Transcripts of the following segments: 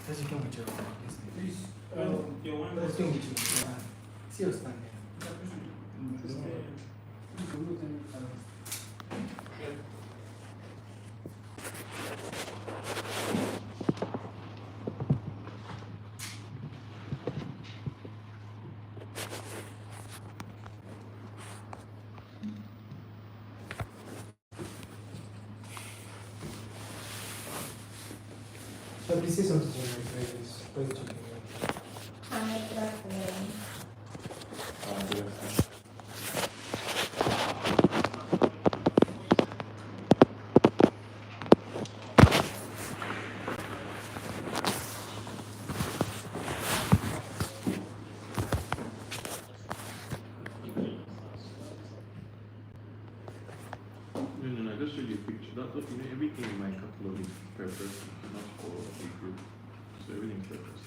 Você quer um tiro? Isso. Eu amo. Você tem um tiro? Se eu estou Eu preciso de isso. No, I just showed you a picture. That's what everything in my catalog is per person, not for a group. So everything's per person.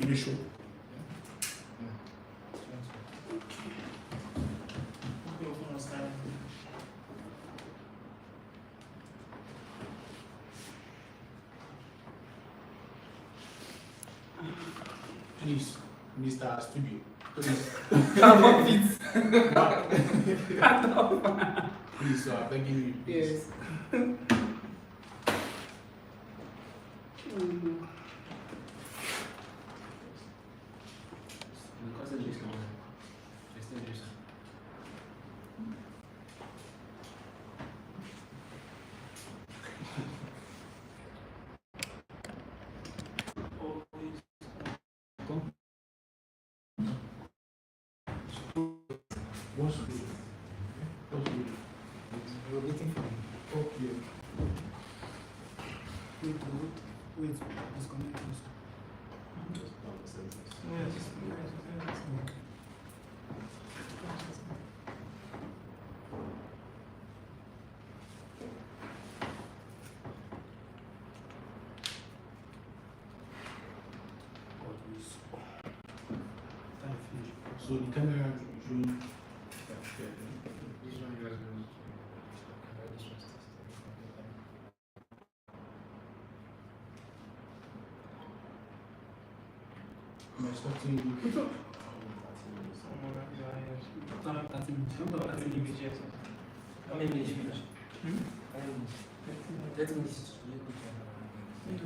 Ele show. Eu vou mostrar. Please, Mr. Studio. Please. Please, so I'm begging you. Please. Yes. Cosa dice? Questa è giusta. What's good? What's good? We're waiting for him. Okay. Wait, disconnect this. So the camera showing. This one you guys will. This one. I'm expecting you. How many minutes finish? 30 minutes.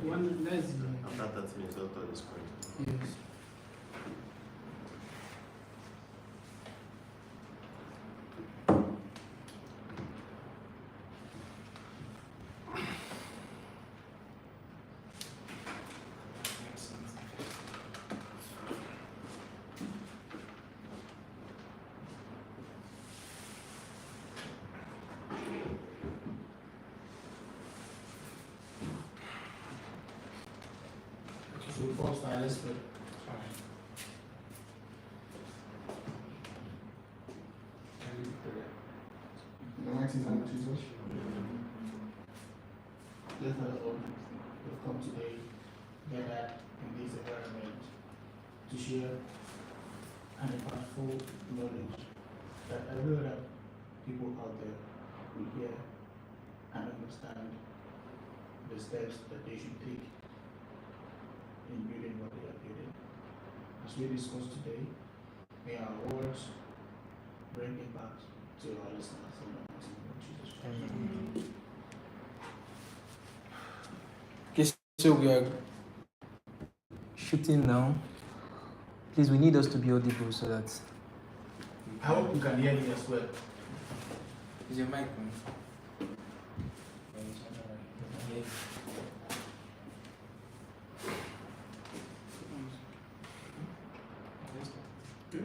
One less. After 30 minutes, I'll tell this point. Yes. So first, let's put. The next is on Jesus. Let's we've come today gathered in this environment to share an impactful knowledge that every other people out there will hear and understand the steps that they should take in building what they are building. As we discuss today, may our words bring impact to our listeners in the mighty name of Jesus. Okay, so we are shooting now. Please, we need us to be audible so that. I hope you can hear me as well. Is your mic on? Yeah.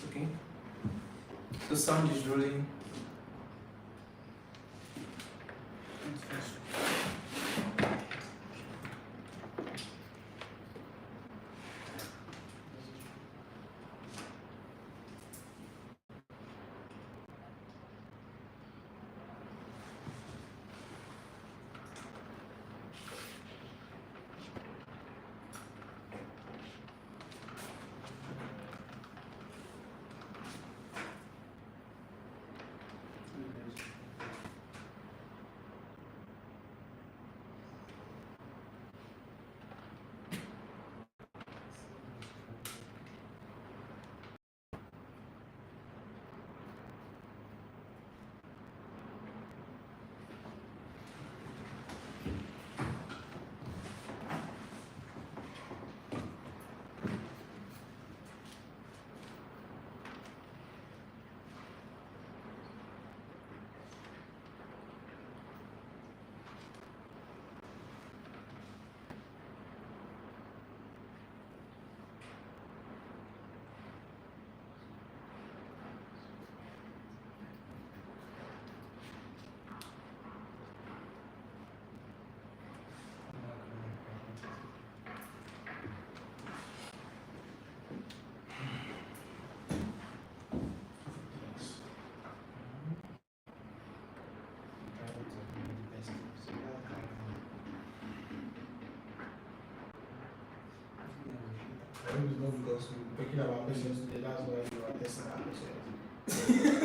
Okay. The sound is rolling. I think it's not because we're picking up our patients today, that's why you are testing our patients.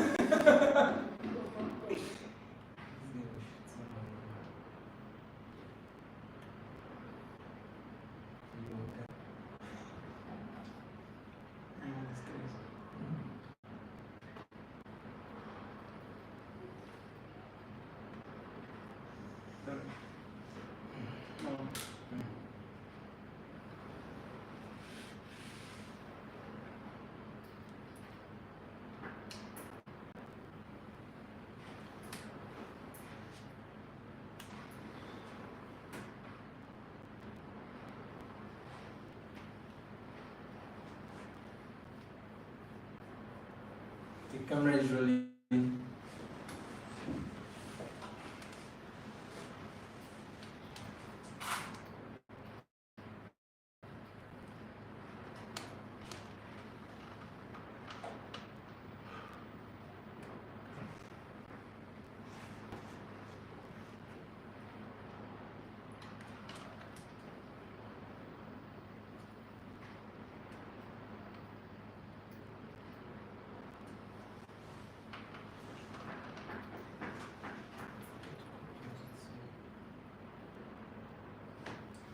The camera is rolling.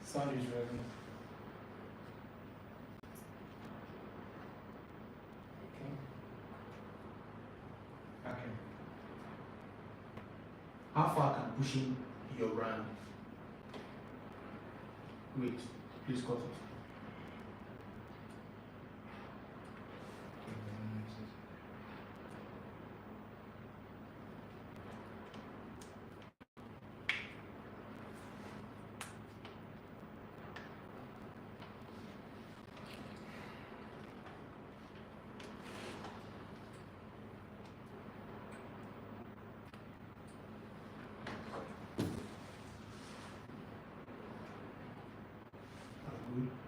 Sound is rolling. Okay. Okay. How far can pushing your brand? Wait, please cut it. Good.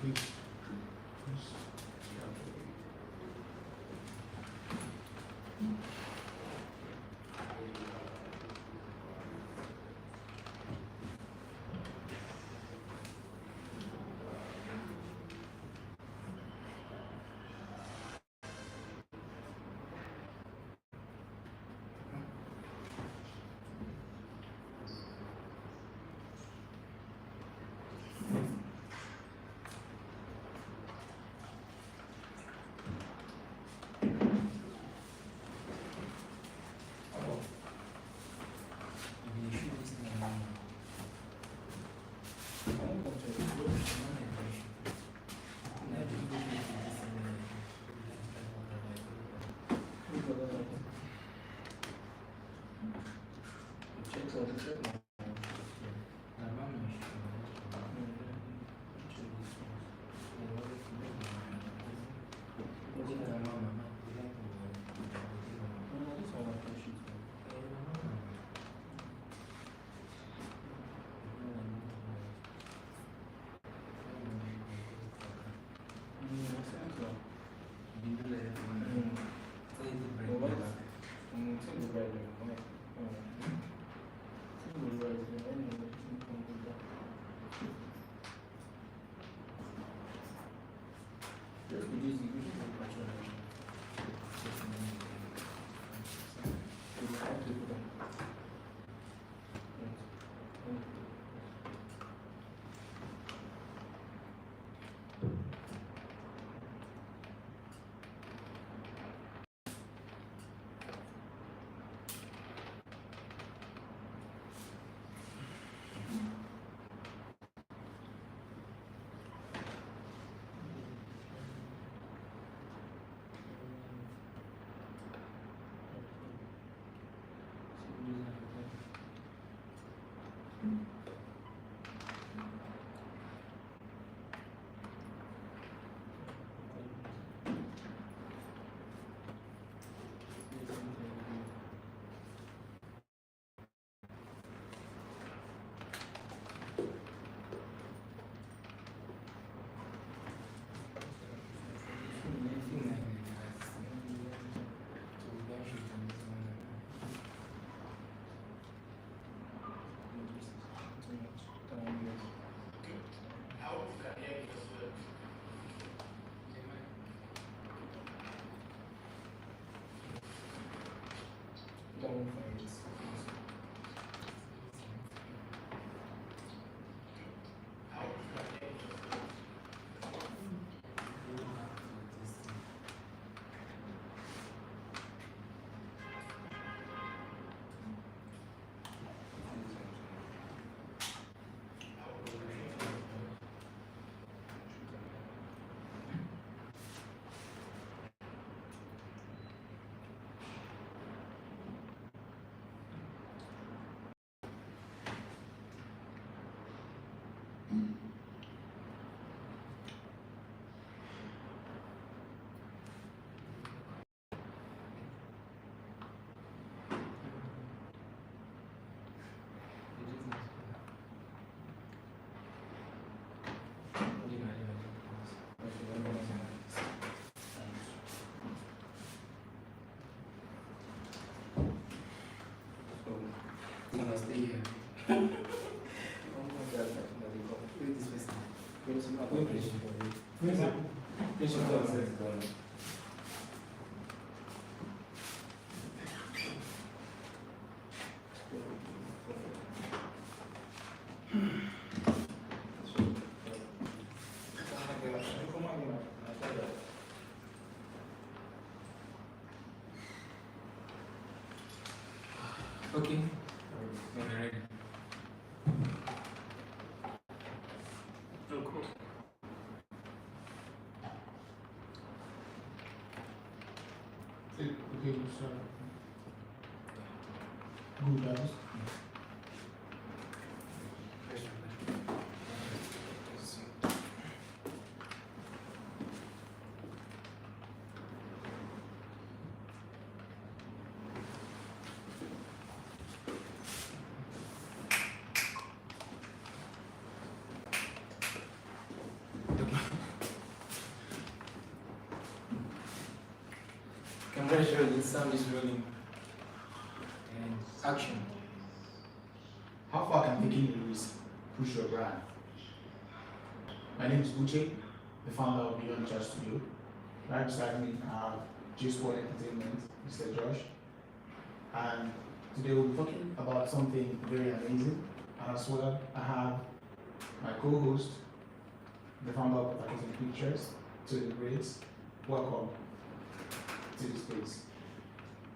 please. Okay. When you're ready. Oh, cool. Okay, so good guys. Camera is rolling, sound is rolling. And action. How far can taking a risk push your brand? My name is Uche, the founder of Beyond Chat Studio. Right beside me, I have J Sport Entertainment, Mr. Josh. And today we'll be talking about something very amazing. And as well, I have my co-host, the founder of Packaging Pictures, to the grades. Welcome to this space.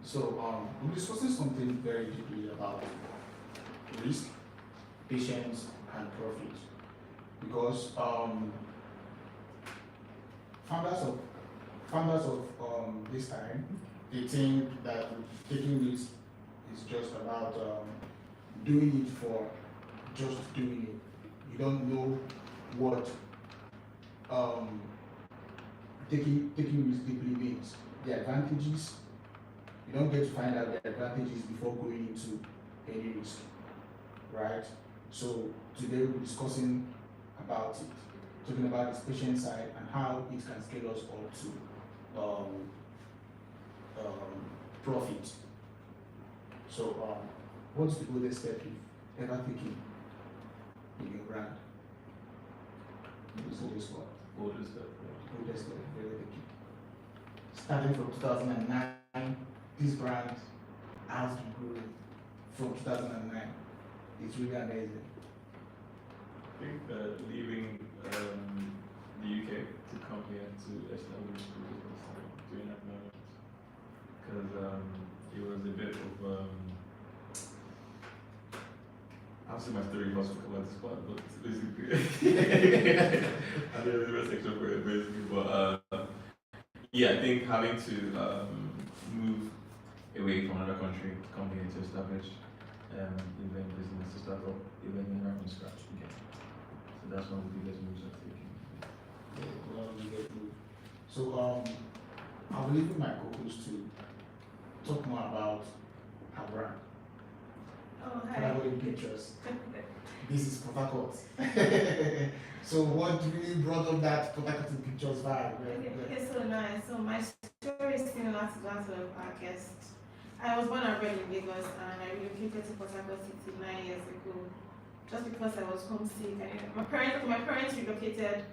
So we're discussing something very deeply about risk, patience, and profit. Because founders of this time, they think that taking risk is just about doing it for just doing it. You don't know what taking risk deeply means. The advantages, you don't get to find out the advantages before going into any risk, right? So today we'll be discussing about it, talking about this patient side and how it can scale us up to profit. So what's the oldest step you've ever taken in your brand? What's the oldest one? Oldest step. Oldest step you've ever taken. Starting from 2009, this brand has been growing from 2009. It's really amazing. I think leaving the UK to come here to establish schools was during that moment. Because it was a bit of I'll say my story was for this part, but basically I don't know the rest section for it basically, but yeah, I think having to move away from another country to come here to establish event business, to start up event from scratch again. So that's one of the biggest moves I've taken. So I'll leave with my co-host to talk more about her brand. Oh, hi. Collaborating Pictures. This is Port Harcourt. So what really brought up that Port Harcourt Pictures vibe? It's so nice. So my story is similar to that of our guest. I was born and bred in Lagos and I relocated to Port Harcourt City 9 years ago. Just because I was homesick. My parents relocated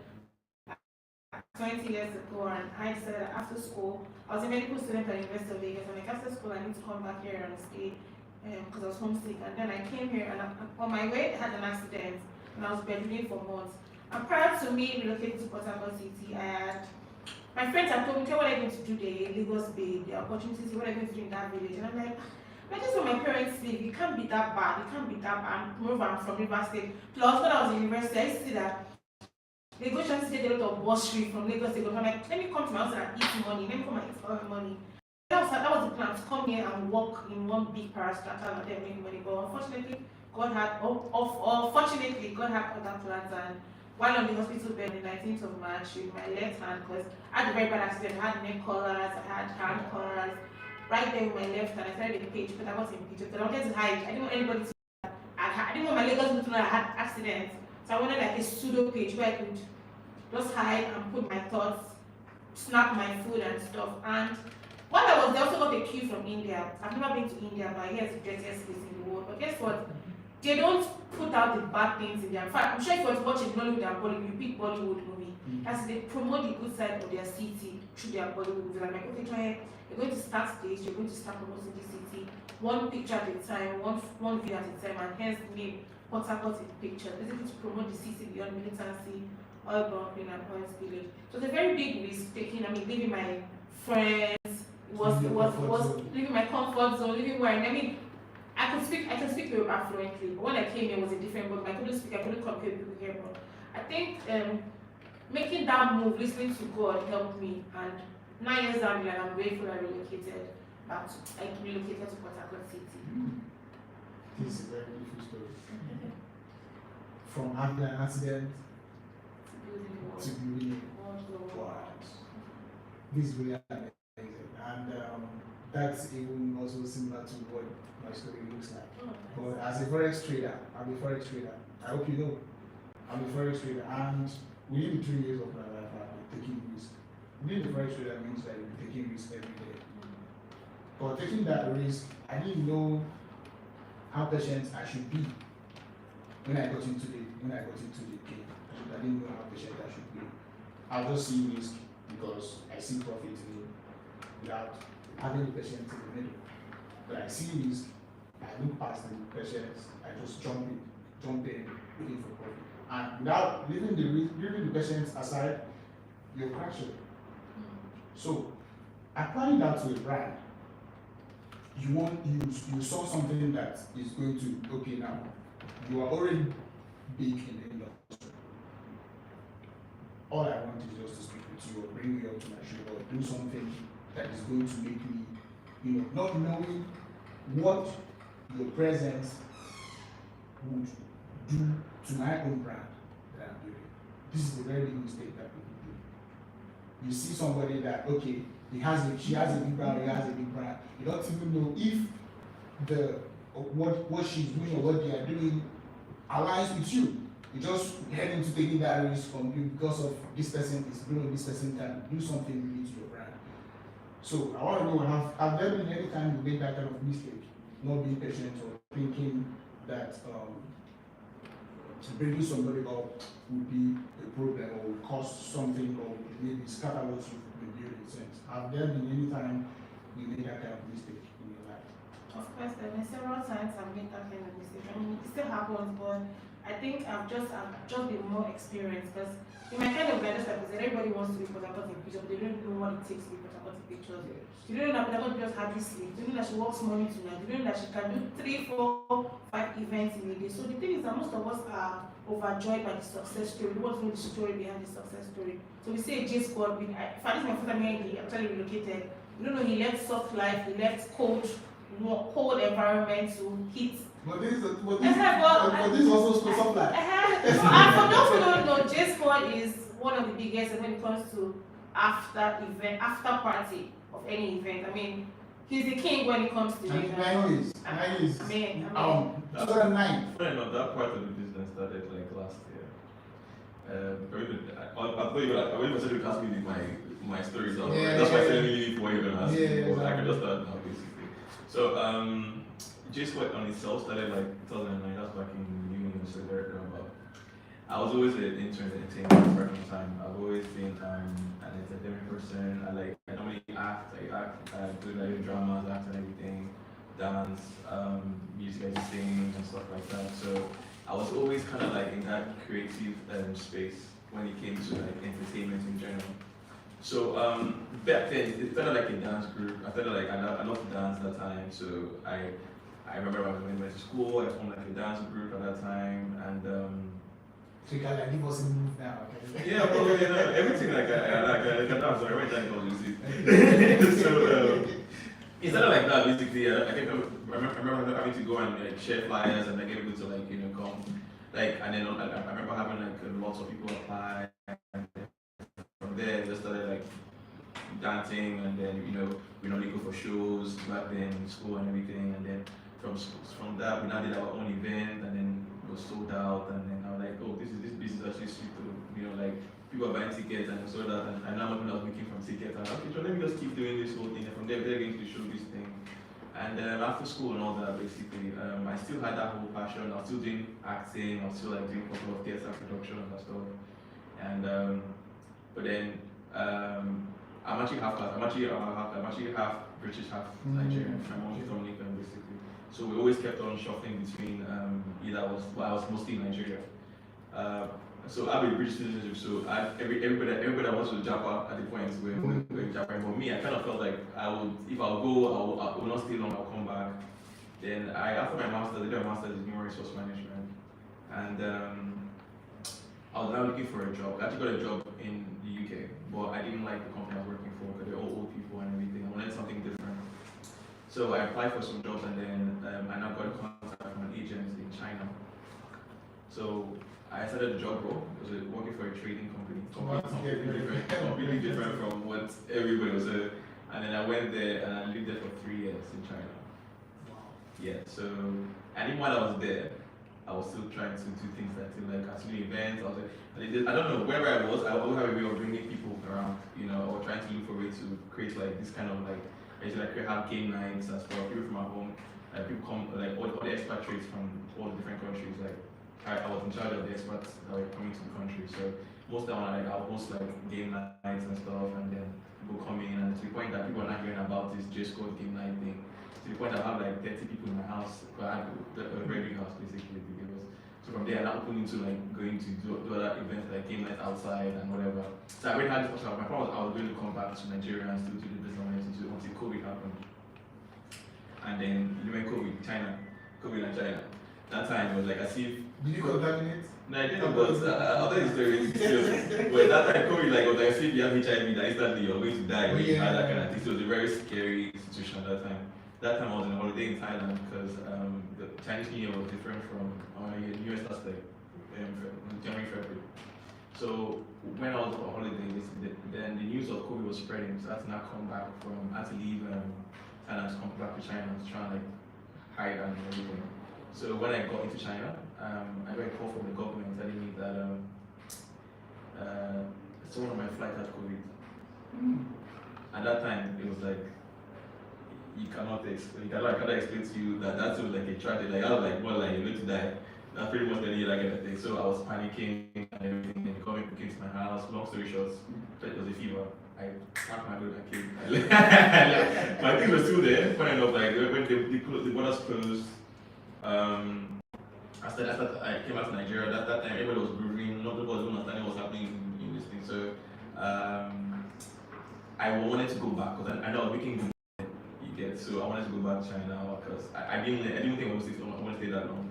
20 years ago, and I decided that after school, I was a medical student at the University of Lagos, and like after school I need to come back here and stay because I was homesick. And then I came here, and on my way I had an accident, and I was bedridden for months. And prior to me relocating to Port Harcourt City, my friends had told me, okay, what are you going to do there? Lagos Bay, the opportunities, what are you going to do in that village? And I'm like, I just want my parents live. It can't be that bad. It can't be that bad. Moreover, I'm from River State. Plus, when I was in university, I used to see that Lagosians get a lot of bursary from Lagos State. I'm like, let me come to my house and eat money. Let me come and eat all my money. That was the plan, to come here and work in one big parastatal and then make money. But unfortunately, God had other plans. And while on the hospital bed on the 19th of March with my left hand, because I had a very bad accident, I had neck collars, I had hand collars. Right there with my left hand, I started a page because I was in picture because I wanted to hide. I didn't want anybody to know. I didn't want my Lagos people to know I had accidents. So I wanted like a pseudo page where I could just hide and put my thoughts, snap my food and stuff. And while I was there, I also got a cue from India. I've never been to India, but I hear it's the dirtiest place in the world. But guess what? They don't put out the bad things in there. In fact, I'm sure if you want to watch a Bollywood and Bollywood, you pick Bollywood movie. As they promote the good side of their city through their Bollywood movies. I'm like, okay, Joy, you're going to start this, you're going to start promoting the city, one picture at a time, one video at a time, and hence the name Port Harcourt in picture, basically to promote the city beyond militancy, oil bumping and oil spillage. So it's a very big risk taking. I mean, leaving my friends, was leaving my comfort zone, leaving where I mean, I can speak Yoruba fluently, but when I came here it was a different book. I couldn't communicate with people here, but I think making that move, listening to God helped me, and 9 years down the line, I'm grateful I relocated to Port Harcourt City. This is a very beautiful story. From having an accident to building wow. This is really amazing. And that's even also similar to what my story looks like. But as a forex trader, I'm a forex trader. I hope you know. I'm a forex trader, and within the 3 years of my life, I've been taking risk. Being a forex trader means that you're taking risk every day. But taking that risk, I didn't know how patient I should be when I got into the game. I didn't know how patient I should be. I just see risk because I see profit in it without having the patient in the middle. But I see risk, I look past the patients, I just jump in, looking for profit. And without leaving the patients aside, you're crashing. So applying that to a brand, you saw something that is going to, okay, now you are already big in the industry. All I want is just to speak with you or bring you up to my show or do something that is going to make me, not knowing what your presence would do to my own brand that I'm doing. This is a very big mistake that people do. You see somebody that, okay, she has a big brand, he has a big brand. You don't even know if what she's doing or what they are doing aligns with you. You just head into taking that risk from you because of this person is doing, this person can do something really to your brand. So I want to know, have there been any time you made that kind of mistake, not being patient or thinking that bringing somebody up would be a problem or would cost something or maybe scatter what you've been building since? Have there been any time you made that kind of mistake in your life? Of course, there have been several times I've made that kind of mistake. I mean, it still happens, but I think I've just been more experienced because in my kind of guidance episode, everybody wants to be put in pictures, but they don't know what it takes to be put in pictures. You don't know that Put just happy sleep. You know that she works morning to night. You know that she can do 3, 4, 5 events in a day. So the thing is that most of us are overjoyed by the success story. We want to know the story behind the success story. So we say J Squad. If I this my first time here, he actually relocated. You don't know, he left soft life, he left cold environment to hit. But this is also soft life. And for those who don't know, J Squad is one of the biggest when it comes to after party of any event. I mean, he's the king when it comes to 9 years. 9 years. 2009. Funny enough, that part of the business started like last year. I thought you were saying to ask me my stories. That's why I said leave before you're gonna ask me. I can just start now basically. So J Squad on itself started like 2009. That's back in uni, so very about. I was always an intern in entertainment for some time. I've always been an entertainment person. I normally act. I do like dramas, act and everything, dance, music, I sing and stuff like that. So I was always kind of like in that creative space when it came to like entertainment in general. So back then it started like a dance group. I started like I loved to dance at that time. So I remember when I went to school, I formed like a dance group at that time and. So you can like give us a move now. Okay? Yeah, bro, everything like I can dance. Every time I was it. So it started like that basically. I remember having to go and like share flyers and like get people to like come, like and then I remember having like lots of people apply. And from there, just started like dancing and then we normally go for shows back then in school and everything and then from that we now did our own event and then it was sold out and then I was like, oh, this business actually sweet to like people are buying tickets and so that and now I was making from tickets and okay, so let me just keep doing this whole thing and from there they're going to show this thing and after school and all that basically I still had that whole passion. I was still doing acting, I was still like doing a couple of theatre productions and stuff and but then I'm actually half British, half Nigerian. My mom is Dominican basically. So we always kept on shuffling between I was mostly in Nigeria. So I have a British citizenship, so everybody wants to jump out at the point where we're jumping. But me, I kind of felt like I would go, I will not stay long, I'll come back. Then after my master's, I did my master's in human resource management. And I was now looking for a job. I actually got a job in the UK, but I didn't like the company I was working for because they're all old people and everything. I wanted something different. So I applied for some jobs and then I now got a contact from an agent in China. So I started a job role. It was working for a trading company. Completely different from what everybody was saying. And then I went there and I lived there for 3 years in China. Yeah, so, and even while I was there, I was still trying to do things like I was doing events. I don't know, wherever I was, I always have a way of bringing people around, or trying to look for a way to create like this kind of like I used to like have game nights and stuff. People from my home, people come, like all the expatriates from all the different countries. Like I was in charge of the expats that were coming to the country. So most of the time, like I'll host like game nights and stuff, and then people come in, and to the point that people are not hearing about this J Squad game night thing. To the point that I have like 30 people in my house. But I have a very big house basically. So from there, I'm now open into like going to do other events like game nights outside and whatever. So I already had this. My plan was I was going to come back to Nigeria and still do the business I wanted to do until COVID happened. And then when COVID and China. That time it was like as if. Did you contaminate? No, I didn't, but I'll tell you the story. But that time COVID like was like as if you have HIV, that instantly you're going to die when you had that kind of thing. So it was a very scary situation at that time. That time I was on holiday in Thailand because the Chinese New Year was different from our New Year starts like January, February. So when I was on holiday, then the news of COVID was spreading. So I had to now come back I had to leave Thailand to come back to China to try and like hide and everything. So when I got into China, I got a call from the government telling me that someone on my flight had COVID. At that time, it was like, I cannot explain to you that was like a tragedy. Like I was like, well, like you're going to die. That's pretty much any that kind of thing. So I was panicking and everything. And the government came to my house. Long story short, it was a fever. I cracked my hood and killed. My things were still there. Funny enough, like when the borders closed, I came out to Nigeria. That time everybody was grooving. Nobody was understanding what was happening in this thing. So I wanted to go back because I know I was making good. So I wanted to go back to China because I didn't think I would stay that long.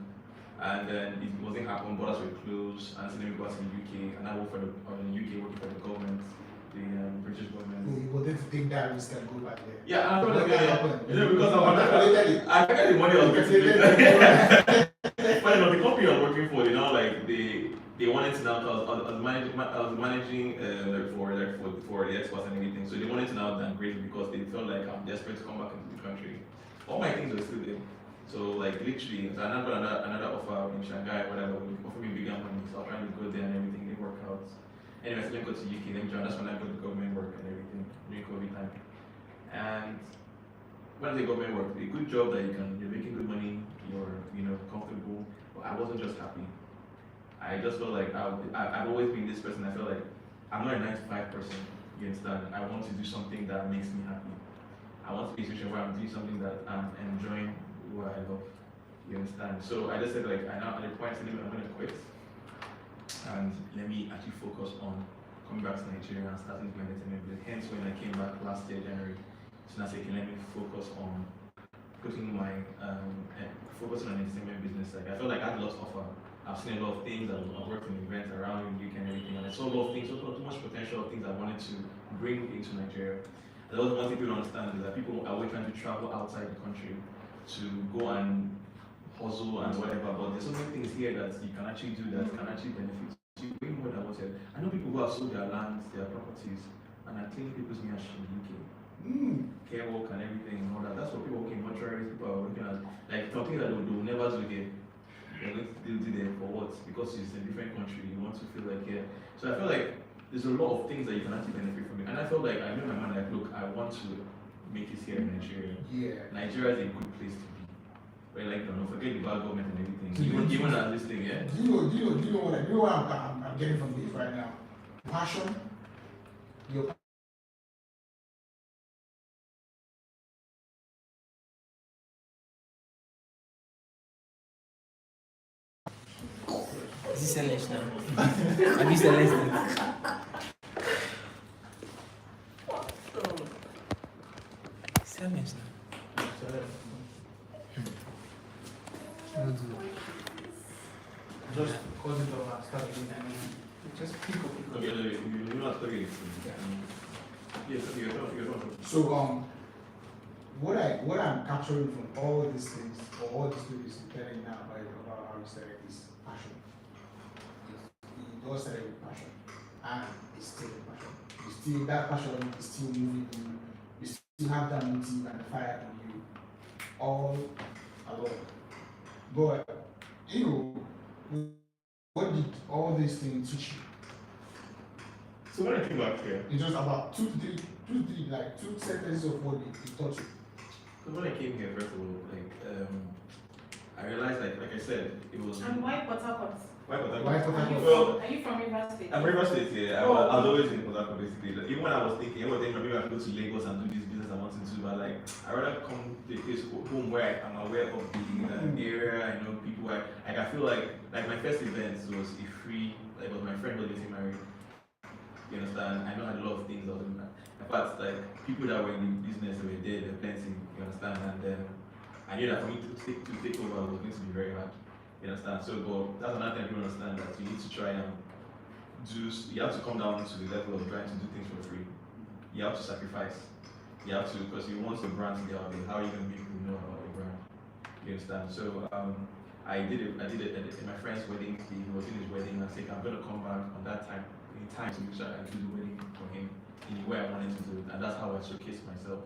And then it wasn't happening, borders were closed, and so then we got to the UK, and I worked in the UK working for the government, the British government. You wanted to take that risk and go back there. Yeah, I thought that happened. Because I got the money I was getting. But the company I was working for, like they wanted to now, because I was managing for the exports and everything, so they wanted to now downgrade because they felt like I'm desperate to come back into the country. All my things were still there. So like literally, so I got another offer in Shanghai, whatever, offered me bigger money, so I was trying to go there and everything, didn't work out. Anyway, so then go to UK, then join, that's when I got the government work and everything, during COVID time. And when I say government work, a good job that you're making good money, you're comfortable, but I wasn't just happy. I just felt like I've always been this person. I felt like I'm not a 9 to 5 person. You understand? I want to do something that makes me happy. I want to be in a situation where I'm doing something that I'm enjoying what I love. You understand? So I just said like I now at the point I'm going to quit and let me actually focus on coming back to Nigeria and starting my entertainment business. Hence when I came back last year January, so I said let me focus on putting my focusing on entertainment business. Like I felt like I had a lot to offer. I've seen a lot of things. I've worked in events around in the UK and everything, and I saw a lot of things, so too much potential things I wanted to bring into Nigeria. And that was one thing people don't understand is that people are always trying to travel outside the country to go and hustle and whatever, but there's so many things here that you can actually do that can actually benefit you way more than what you have. I know people who have sold their lands, their properties, and are cleaning people's meals in the UK. Care work and everything and all that. That's what people work in mortuaries, people are working at, like something that they will never do here. They're going to do there for what? Because it's a different country, you want to feel like here. So I feel like there's a lot of things that you can actually benefit from it. And I felt like I knew in my mind like, look, I want to make it here in Nigeria. Yeah. Nigeria is a good place to be. Where like don't forget the bad government and everything. Even as this thing, yeah. Do you know what I'm getting from this right now? Passion. Your Is he silenced now? Have you silenced him? Silenced now. just close it over and start again and just pick up. Okay, you're not talking. Yes, you're talking. So what I'm capturing from all these things, or all these stories you're telling now about how you started is passion. You all started with passion, and it's still a passion. That passion is still moving you. You still have that motive and fire in you, all along. But what did all these things teach you? So when I came back here, It's just about two, three, like 2 sentences of what they taught you. because when I came here, first of all, like, I realized, like I said, it was. And why Port Harcourt? Why Port Harcourt? Why Port Are you, Harcourt? Well, are you from Rivers State? I'm River State, yeah. Oh. I was always in Port Harcourt, basically. Like, even when I was thinking, maybe I could go to Lagos and do this business I wanted to, but like, I rather come to a place home where I'm aware of the area. I know people. I feel like my first event was a free. Like, was my friend was getting married. You understand? I know I had a lot of things I was doing. In fact, like people that were in the business, they were there, they were plenty. You understand? And then I knew that for me to take over was going to be very hard. You understand? So, but that's another thing people understand, that you need to try and you have to come down to the level of trying to do things for free. You have to sacrifice. You have to, because you want your brand to get out there. How are you going to make people know about your brand? You understand? So, I did it at my friend's wedding. He was in his wedding. I said, I'm going to come back on that time, in time to make sure I do the wedding for him in the way I wanted to do it. And that's how I showcased myself.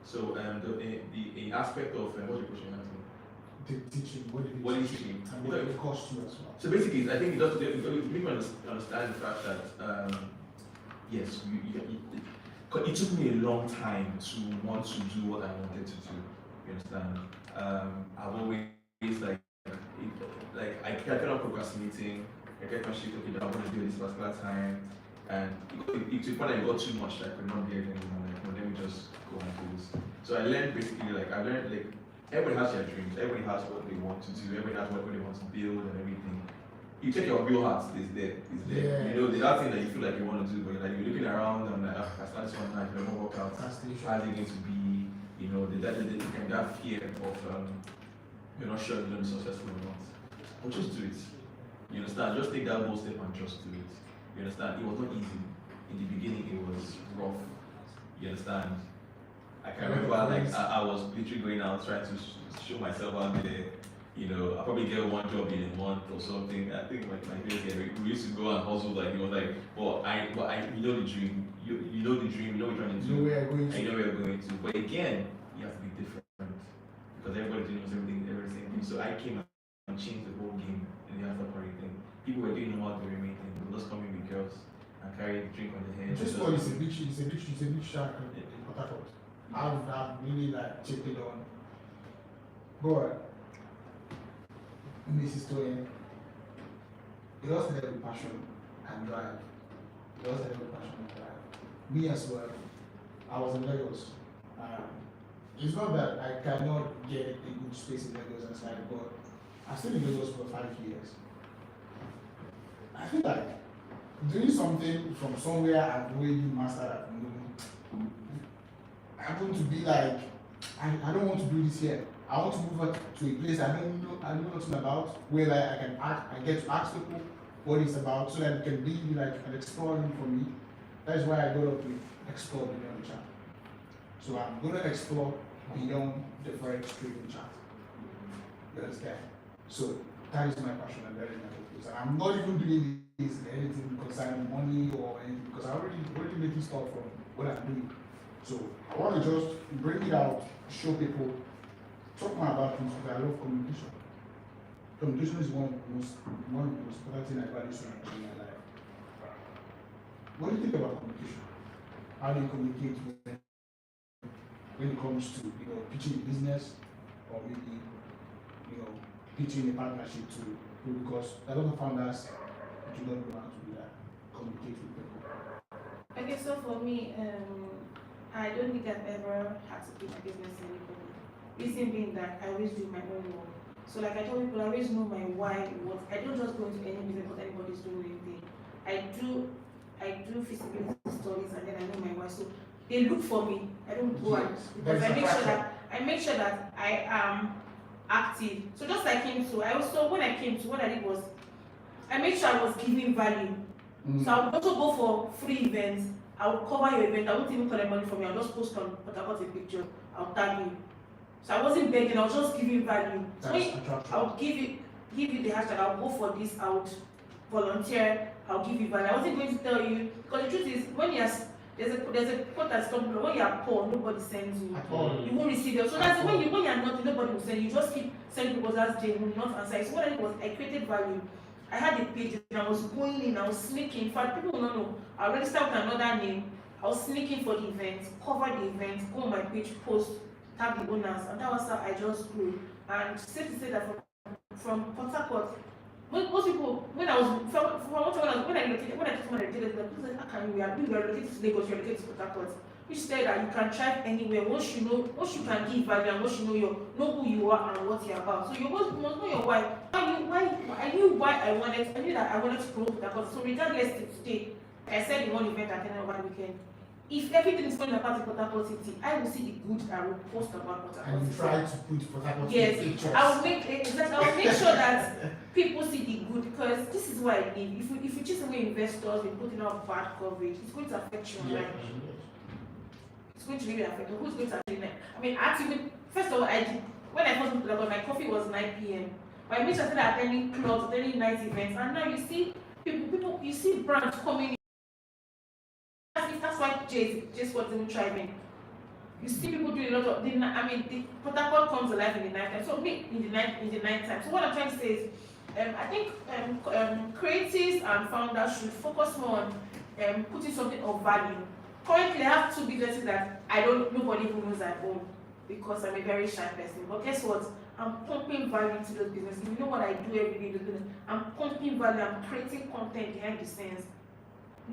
So, the aspect of, what's your question? The teaching, what did What it is teach you? teaching? And what did it cost you as well? So basically, I think people understand the fact that yes, it took me a long time to want to do what I wanted to do. You understand? I've always I kept on procrastinating. I kept on shit. Okay, I'm going to do this particular time, and it to the point that it got too much. That I could not bear it anymore. Like, no, let me just go and do this. So I learned basically, everybody has their dreams, everybody has what they want to do, everybody has what they want to build and everything. You check your real heart, is there. Yeah. You know, there's that thing that you feel like you want to do, but you're looking around and like, I started this one night, it won't work out. How's it going to be? You know, that fear of you're not sure you're going to be successful or not. But just do it. You understand? Just take that bold step and just do it. You understand? It was not easy. In the beginning, it was rough. You understand? I can remember I was literally going out trying to show myself out there. You know, I probably get one job in a month or something. I think my parents we used to go and hustle. Like it was like, you know the dream. You know the dream. You know what you're trying to do. You know where you're going to. I know where you're going to. But again, you have to be different because everybody knows everything. So I came and changed the whole game in the after party thing. People were doing what they were making. They were just coming with girls and carrying drink on their head. Just for it's a big shark in Port Harcourt. I've really checked it on. But in this historian, it all started with passion and drive. Me as well. I was in Lagos. It's not that I cannot get a good space in Lagos and side, but I stayed in Lagos for 5 years. I feel like doing something from somewhere I've already mastered at home. I want to be like, I don't want to do this here. I want to move to a place I know nothing about, where I get to ask people what it's about, so that it can be like an exploring for me. That's why I got up with Explore Beyond the Chat. So I'm going to explore beyond the forex trading chat. You understand? So that is my passion and that is my focus. And I'm not even doing this anything concerning money or anything, because I already making stuff from what I'm doing. So I want to just bring it out, show people, talk more about things, because I love communication. Communication is one of the most important things I value so much in my life. What do you think about communication? How do you communicate when it comes to pitching a business, or maybe pitching a partnership to people, because a lot of founders do not know how to do that, communicate with people. Okay, so for me, I don't think I've ever had to pitch my business to anybody. Reason being that I always do my own work. So like I tell people, I always know my why, what. I don't just go into any business because anybody's doing anything. I do feasibility studies and then I know my why. So they look for me. I don't go and because I make sure that I am active. So just like him too, when I came to, what I did was I made sure I was giving value. So I would also go for free events. I would cover your event. I wouldn't even collect money from you. I'll just post on what I got a picture. I'll tag you. So I wasn't begging. I was just giving value. So I would give you the hashtag. I'll go for this. I would volunteer. I'll give you value. I wasn't going to tell you, because the truth is, when there's a quote that's come, when you are poor, nobody sends you. You won't receive it. So that's when you're not, nobody will send you. You just keep sending proposals, they will not answer. So what I did was I created value. I had a page and I was going in, I was sneaking. In fact, people will not know. I registered with another name. I was sneaking for the event, cover the event, go on my page, post, tag the owners, and that was how I just grew. And safe to say that from Port Harcourt, most people, when I was when I relocated, when I told someone I relocated, people said, "How can you? We are relocated to Lagos, you are relocated to Port Harcourt." Which said that you can thrive anywhere once you can give value and once you know who you are and what you're about. So you must know your why. I knew why I knew that I wanted to promote Port Harcourt. So regardless to today, I said in one event I attended over the weekend. If everything is going about the Port Harcourt City, I will see the good I will post about Port Harcourt. And you try to put Port Harcourt Yes, in pictures. I will make sure that people see the good because this is why I live. If you chase away investors with putting out bad coverage, it's going to affect your Yeah. life. It's going to really affect you. Who's going to actually? I mean, actually, first of all, when I first moved to Lagos, my coffee was 9 p.m. But I made sure that attending clubs, attending night events, and now you see people, you see brands coming in. That's why J Sports isn't thriving. You see people doing a lot of. The protocol comes alive in the night time. So me in the night time. So what I'm trying to say is, I think creatives and founders should focus more on putting something of value. Currently, I have 2 businesses that nobody even knows I own because I'm a very shy person. But guess what? I'm pumping value into those businesses. You know what I do every day in the business? I'm pumping value. I'm creating content behind the scenes.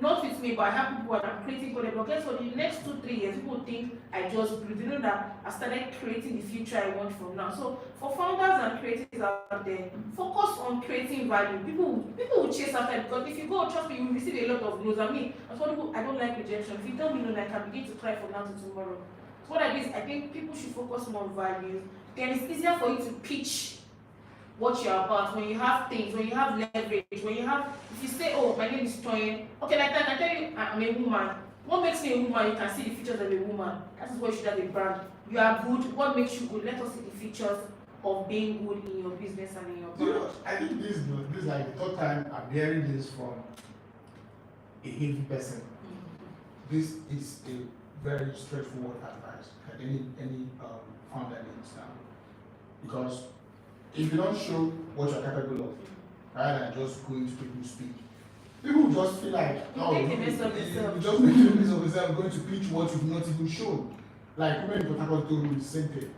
Not with me, but I have people that I'm creating content. But guess what? In the next 2-3 years, people think I just grew. They know that I started creating the future I want from now. So for founders and creatives out there, focus on creating value. People will chase after it because if you go, trust me, you will receive a lot of no's. I mean, as one people, I don't like rejection. If you tell me no, I can begin to cry from now to tomorrow. So what I do is I think people should focus more on value. Then it's easier for you to pitch what you're about when you have things, when you have leverage, when you have, if you say, oh, my name is Toyin, okay, like that, I can tell you I'm a woman. What makes me a woman? You can see the features of a woman. That is why you should have a brand. You are good. What makes you good? Let us see the features of being good in your business and in your You brand. know, I think this is like the third time I'm hearing this from a heavy person. This is a very straightforward advice that any founder needs now. Because if you don't show what you're capable of, rather than just going to people speak, people will just feel like, You make a mess of yourself. you just make a mess of yourself going to pitch what you've not even shown. Like women in Port Harcourt told me the same thing.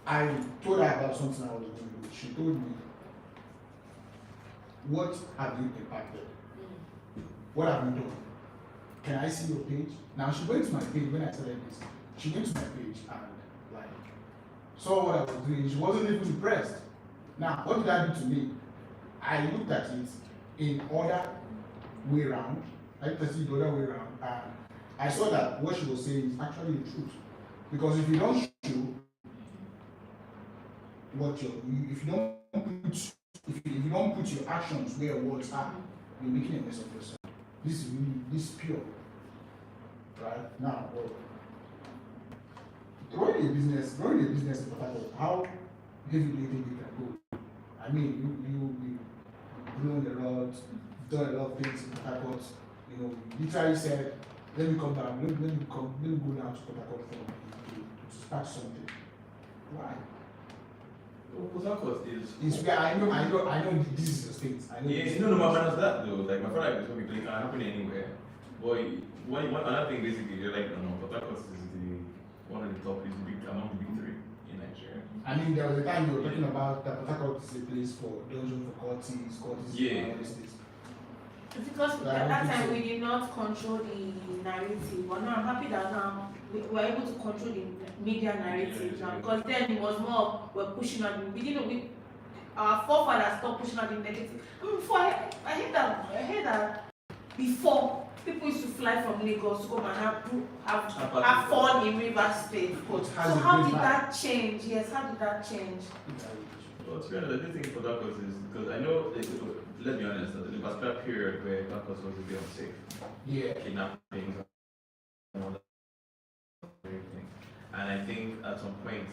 I told her about something I was going to do. She told me, what have you impacted? What have you done? Can I see your page? Now she went to my page when I started this. She went to my page and like saw what I was doing. She wasn't even impressed. Now, what did I do to me? I looked at it in other way around. I looked at it the other way around, and I saw that what she was saying is actually the truth. Because if you don't show what if you don't put your actions where your words are, you're making a mess of yourself. This is pure. Right? Now, growing a business in Port Harcourt, how heavy do you think you can go? I mean, you've grown a lot, done a lot of things in Port Harcourt. You know, you literally said, let me come down, let me go down to Port Harcourt to start something. Why? Port Harcourt is. It's where I know this is your state. I know. Yeah, no, my friend has that though. Like my friend, like, told me, it can happen anywhere. Boy, one another thing basically, you're like, no, Port Harcourt is one of the top, is among the big 3 in Nigeria. I mean, there was a time you were talking about that Port Harcourt is a place for dungeon for courts, Yeah. and all these things. Because But I at don't that think time so. we did not control the narrative, but now I'm happy that now we were able to control the media narrative now. Because then it was more we're pushing out. We didn't. Our forefathers stopped pushing out the negative. I mean, before I heard that before people used to fly from Lagos to come and have fun in River State. But So has it how been did bad? that change? Yes, how did that change? Well, to be honest, I do think Port Harcourt is, because I know, let's be honest, there was a particular period where Port Harcourt was a bit unsafe. Yeah. Kidnappings and all that. Everything. And I think at some point,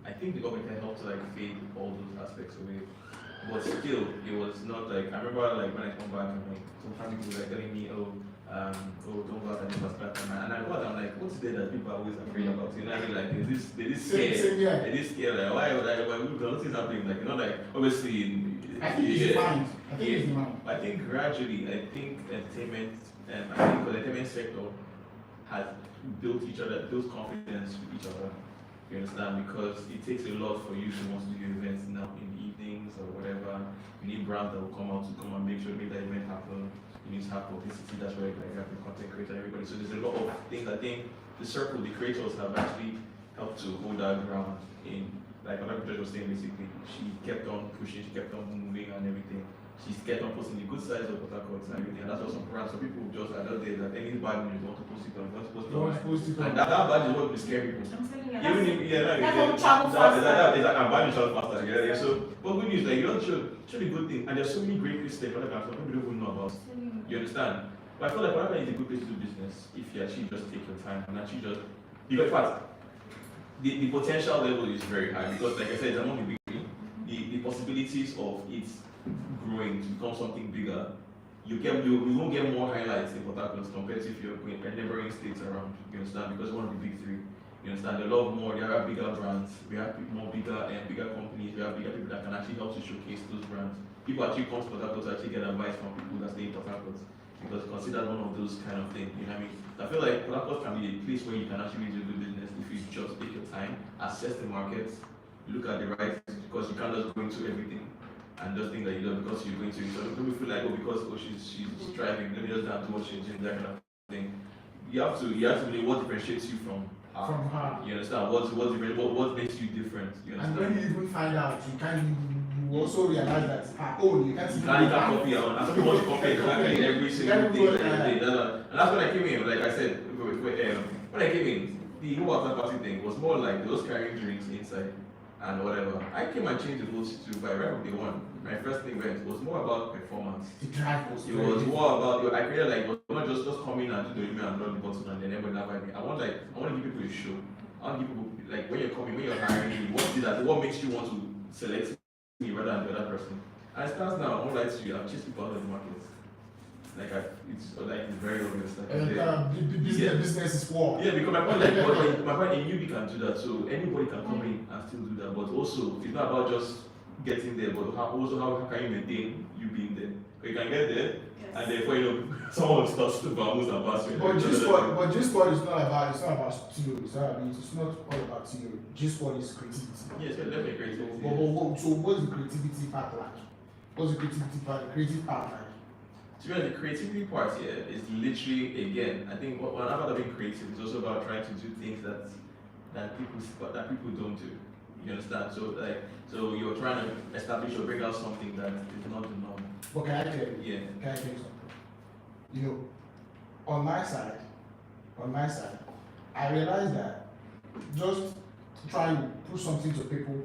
I think the government can help to like fade all those aspects away. But still, it was not like, I remember like when I come back and like some family people were telling me, don't go out and particular time. And I was, I'm like, what's there that people are always afraid about? You know, I mean, like, they this scared. Same here. They this scared, like, why would I, like, nothing's happening? Like, you know, like, obviously, I think it's defined. I think it's defined. I think gradually, I think entertainment, I think the entertainment sector has built confidence with each other. You understand? Because it takes a lot for you to want to do your events now in the evenings or whatever. You need brands that will come out to come and make that event happen. You need to have publicity. That's where you have the content creator, everybody. So there's a lot of things. I think the circle, the creators have actually helped to hold that ground in. Like what Judge was saying, basically, she kept on pushing, she kept on moving and everything. She kept on posting the good sides of Port Harcourt and everything. And that's what some brands, some people just are just there that any bad news, they want to post it on, they want to post it on. And that bad is what will scare people. I'm telling you, Even if, that's how we travel faster. I'm bad news travel faster. Yeah. So, but good news, like you don't show the good thing. And there's so many great places like Port Harcourt, some people don't even know about. You understand? But I feel like Port Harcourt is a good place to do business if you actually just take your time and actually just, because in fact, the potential level is very high because, like I said, it's among the big three. The possibilities of it growing to become something bigger, you won't get more highlights in Port Harcourt compared to if you're going neighboring states around. You understand? Because one of the big three. You understand? They love more. There are bigger brands. We have more bigger companies. We have bigger people that can actually help to showcase those brands. People actually come to Port Harcourt to actually get advice from people that stay in Port Harcourt because considered one of those kind of things. You know what I mean? I feel like Port Harcourt can be a place where you can actually do business if you just take your time, assess the market, look at the right things, because you can't just go into everything and just think that you know because you're going to. So don't feel like she's striving, let me just do what she's doing, that kind of thing. You have to know what differentiates you from her. From her. You understand? What makes you different? You understand? And when you even find out, you also realize that her own, you can't copy her own. And some people want to copy exactly every single thing. And that's when I came in, like I said, when I came in, the whole after party thing was more like those carrying drinks inside and whatever. I came and changed the whole situation by right from day one. My first event was more about performance. The drive was It was more about, I created like, not just come in and do the email and run the button and then everybody laugh at me. I want to give people a show. I want to give people, like when you're coming, when you're hiring me, what makes you want to select me rather than the other person. And it starts now, I won't lie to you, I've chased people out of the market. It's very obvious. The business is war. Yeah, because my point, a newbie can do that, so anybody can come in and still do that. But also, it's not about just getting there, but how can you maintain you being there? You can get there, and therefore someone starts to bounce and pass you. But G-Squad is not about studio. It's not all about studio. G-Squad is creativity. Yes, definitely creativity. So what's the creativity part like? What's the creativity part? The creative part like? To be honest, the creativity part here is literally, again, I think when I'm about being creative, it's also about trying to do things that people don't do. You understand? So you're trying to establish or bring out something that is not the norm. But can I tell you? Yeah. Can I tell you something? You know, on my side, I realized that just trying to push something to people,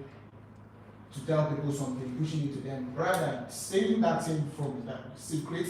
to tell people something, pushing it to them, rather than saving that thing from that, creating